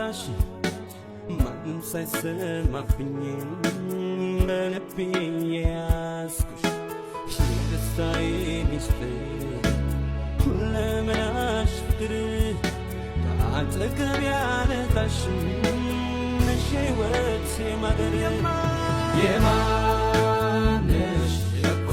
ማወራሽ ማንም ሳይሰማብኝ በልቤ ያዝኩሽ የደስታዬ ሚስጥር ሁለመናሽ ፍቅር ከአጠገቤ አልጣልሽም ነሽ ሕይወቴ ማገር የማነሽ እኮ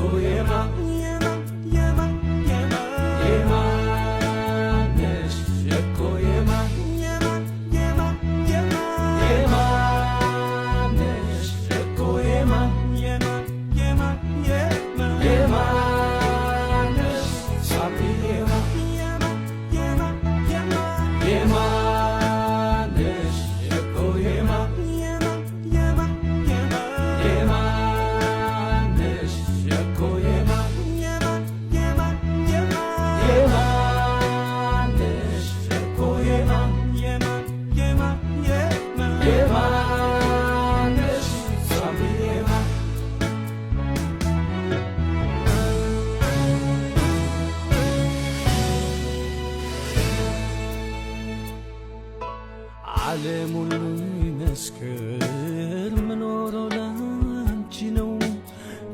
ዓለም ሁሉ ይመስክር ምኖረው ላንቺ ነው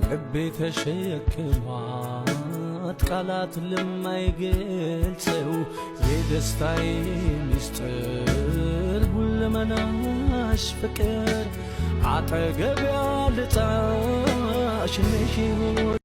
ልቤ ተሸክሟት ቃላት ለማይገልጸው የደስታዬ ሚስጥር ሁለመናሽ ፍቅር አጠገቤ አልጣልሽ ነሽ